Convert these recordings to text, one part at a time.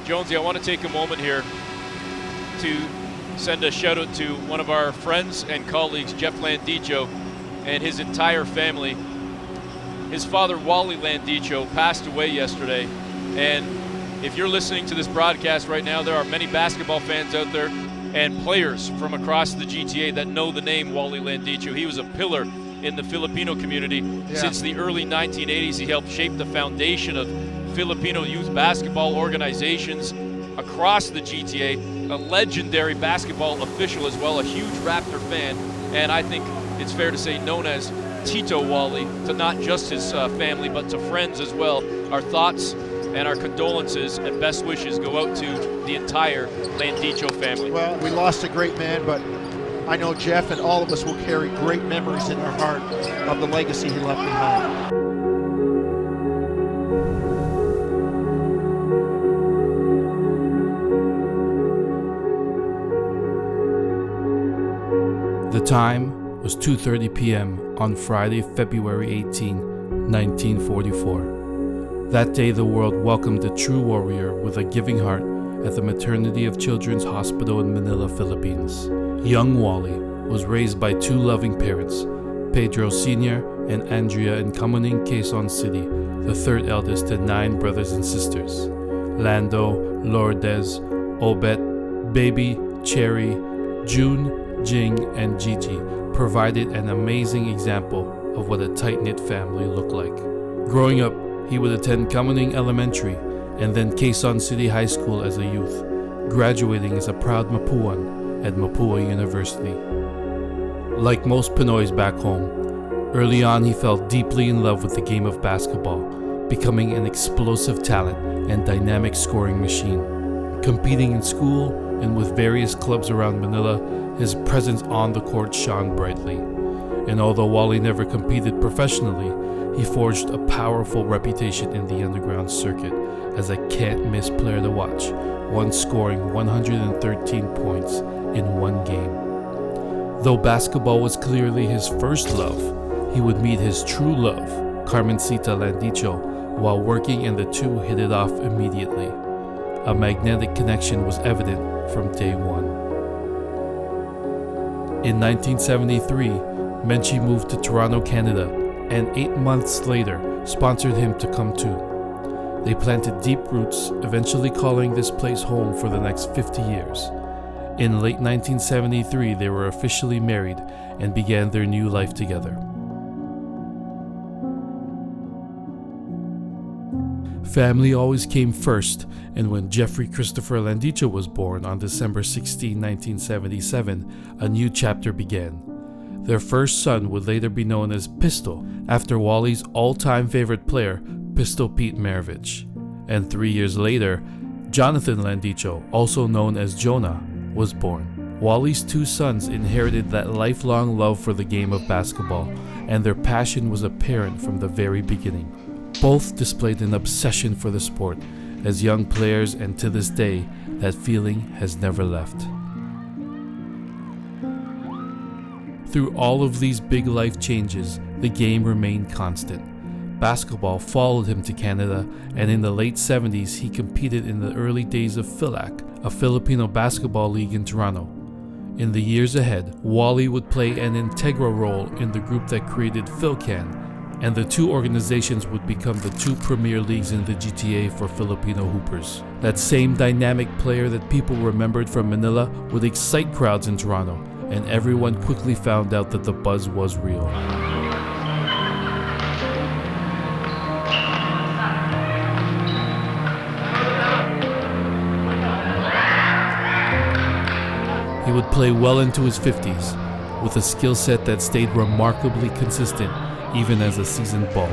Jonesy, I want to take a moment here to send a shout out to one of our friends and colleagues, Jeff Landicho, and his entire family. His father, Wallie Landicho, passed away yesterday. And if you're listening to this broadcast right now, there are many basketball fans out there and players from across the GTA that know the name Wallie Landicho. He was a pillar in the Filipino community. Since the early 1980s. He helped shape the foundation of Filipino youth basketball organizations across the GTA, a legendary basketball official as well, a huge Raptor fan, and I think it's fair to say known as Tito Wallie to not just his family but to friends as well. Our thoughts and our condolences and best wishes go out to the entire Landicho family. Well, we lost a great man, but I know Jeff and all of us will carry great memories in our heart of the legacy he left behind. The time was 2:30 p.m. on Friday, February 18, 1944. That day, the world welcomed a true warrior with a giving heart at the Maternity of Children's Hospital in Manila, Philippines. Young Wallie was raised by two loving parents, Pedro Sr. and Andrea in Kamuning, Quezon City, the third eldest to 9 brothers and sisters. Lando, Lourdes, Obet, Baby, Cherry, June, Jing, and Gigi provided an amazing example of what a tight-knit family looked like. Growing up, he would attend Kamuning Elementary and then Quezon City High School as a youth, graduating as a proud Mapuan at Mapua University. Like most Pinoys back home, early on he fell deeply in love with the game of basketball, becoming an explosive talent and dynamic scoring machine. Competing in school and with various clubs around Manila, his presence on the court shone brightly. And although Wallie never competed professionally, he forged a powerful reputation in the underground circuit as a can't-miss player to watch, once scoring 113 points in one game. Though basketball was clearly his first love, he would meet his true love, Carmencita Landicho, while working, and the two hit it off immediately. A magnetic connection was evident from day one. In 1973, Menchie moved to Toronto, Canada, and 8 months later sponsored him to come too. They planted deep roots, eventually calling this place home for the next 50 years. In late 1973, they were officially married and began their new life together. Family always came first, and when Jeffrey Christopher Landicho was born on December 16, 1977, a new chapter began. Their first son would later be known as Pistol, after Wallie's all-time favorite player, Pistol Pete Maravich. And 3 years later, Jonathan Landicho, also known as Jonah, was born. Wallie's 2 sons inherited that lifelong love for the game of basketball, and their passion was apparent from the very beginning. Both displayed an obsession for the sport as young players, and to this day, that feeling has never left. Through all of these big life changes, the game remained constant. Basketball followed him to Canada, and in the late 70s, he competed in the early days of FILAC, a Filipino basketball league in Toronto. In the years ahead, Wallie would play an integral role in the group that created PhilCan, and the two organizations would become the 2 premier leagues in the GTA for Filipino hoopers. That same dynamic player that people remembered from Manila would excite crowds in Toronto, and everyone quickly found out that the buzz was real. He would play well into his 50s, with a skill set that stayed remarkably consistent even as a seasoned baller.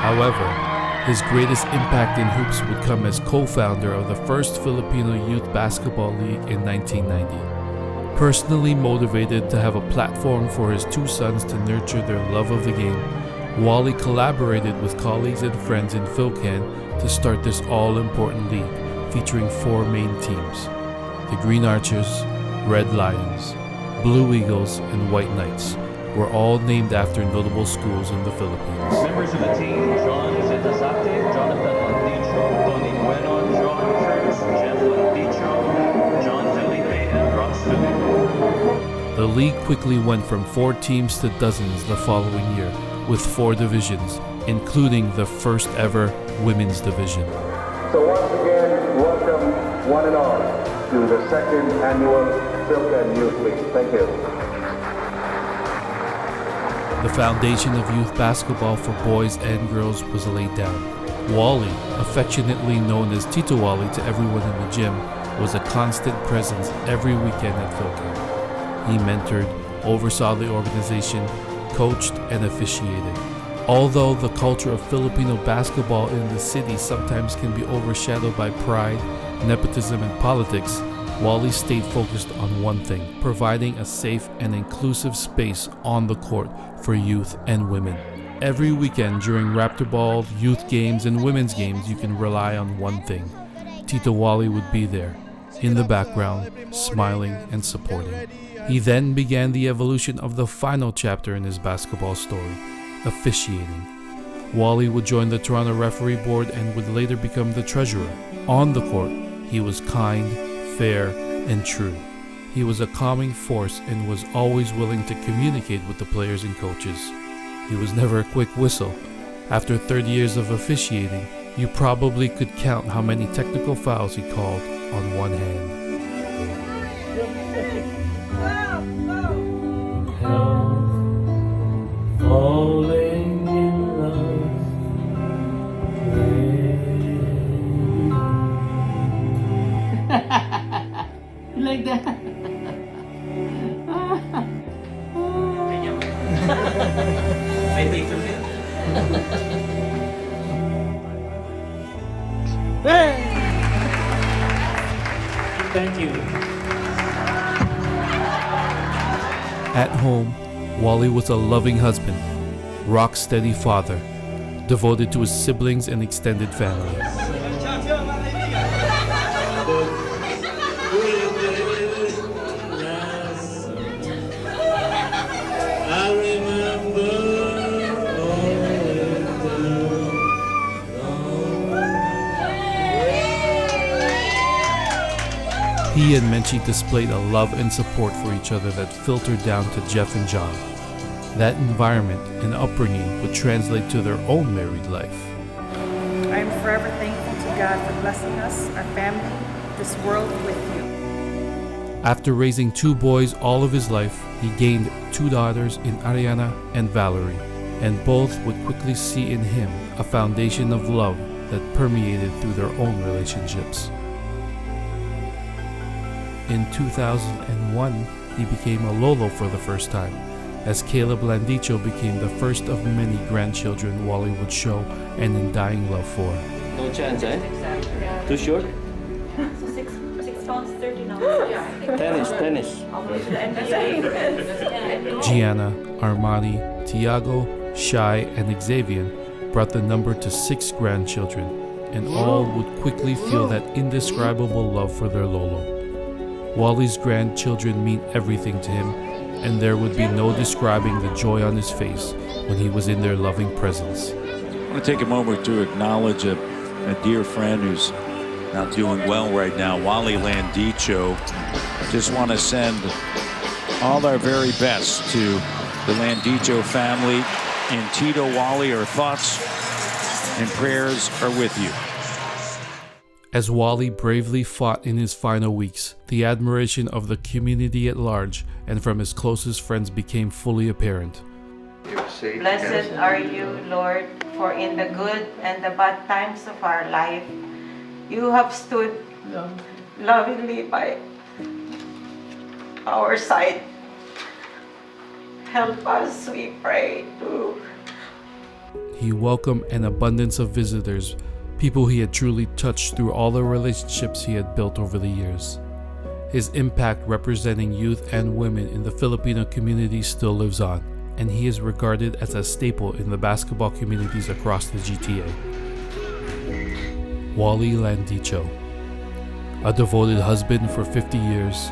However, his greatest impact in hoops would come as co-founder of the first Filipino Youth Basketball League in 1990. Personally motivated to have a platform for his two sons to nurture their love of the game, Wallie collaborated with colleagues and friends in Philcan to start this all-important league featuring 4 main teams: the Green Archers, Red Lions, Blue Eagles, and White Knights were all named after notable schools in the Philippines. Members of the team: John Zetasate, Jonathan Landicho, Tony Bueno, John Cruz, Jeff Landicho, John Felipe, and Ross Felipe. The league quickly went from 4 teams to dozens the following year, with 4 divisions, including the first ever women's division. So once again, welcome one and all to the 2nd annual Philcan Youth League. Thank you. The foundation of youth basketball for boys and girls was laid down. Wallie, affectionately known as Tito Wallie to everyone in the gym, was a constant presence every weekend at Philcan. He mentored, oversaw the organization, coached, and officiated. Although the culture of Filipino basketball in the city sometimes can be overshadowed by pride, nepotism, and politics, Wallie stayed focused on one thing: providing a safe and inclusive space on the court for youth and women. Every weekend during Raptor Ball, youth games, and women's games, you can rely on one thing: Tito Wallie would be there, in the background, smiling and supporting. He then began the evolution of the final chapter in his basketball story: officiating. Wallie would join the Toronto referee board and would later become the treasurer. On the court, he was kind, fair, and true. He was a calming force and was always willing to communicate with the players and coaches. He was never a quick whistle. After 30 years of officiating, you probably could count how many technical fouls he called on one hand. Falling in love You like that? I take the film. Thank you. At home, Wallie was a loving husband, rock-steady father, devoted to his siblings and extended family. He and Menchie displayed a love and support for each other that filtered down to Jeff and John. That environment and upbringing would translate to their own married life. I am forever thankful to God for blessing us, our family, this world with you. After raising 2 boys all of his life, he gained 2 daughters in Ariana and Valerie, and both would quickly see in him a foundation of love that permeated through their own relationships. In 2001, he became a lolo for the first time, as Caleb Landicho became the first of many grandchildren Wallie would show an undying love for. No chance, eh? Too short? So 6 pounds 30 now. Tennis. Gianna, Armani, Tiago, Shai, and Xavier brought the number to 6 grandchildren, and all would quickly feel that indescribable love for their lolo. Wallie's grandchildren mean everything to him, and there would be no describing the joy on his face when he was in their loving presence. I want to take a moment to acknowledge a dear friend who's not doing well right now, Wallie Landicho. Just want to send all our very best to the Landicho family. And Tito Wallie, our thoughts and prayers are with you. As Wallie bravely fought in his final weeks, the admiration of the community at large and from his closest friends became fully apparent. Blessed are you, Lord, for in the good and the bad times of our life, you have stood lovingly by our side. Help us, we pray, to... He welcomed an abundance of visitors, people he had truly touched through all the relationships he had built over the years. His impact representing youth and women in the Filipino community still lives on, and he is regarded as a staple in the basketball communities across the GTA. Wallie Landicho, a devoted husband for 50 years,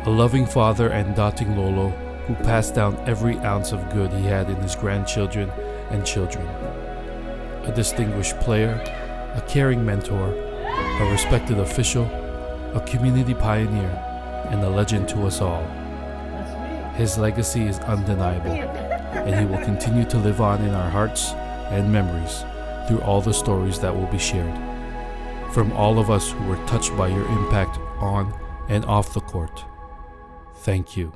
a loving father and doting lolo who passed down every ounce of good he had in his grandchildren and children. A distinguished player, a caring mentor, a respected official, a community pioneer, and a legend to us all. His legacy is undeniable, and he will continue to live on in our hearts and memories through all the stories that will be shared. From all of us who were touched by your impact on and off the court, thank you.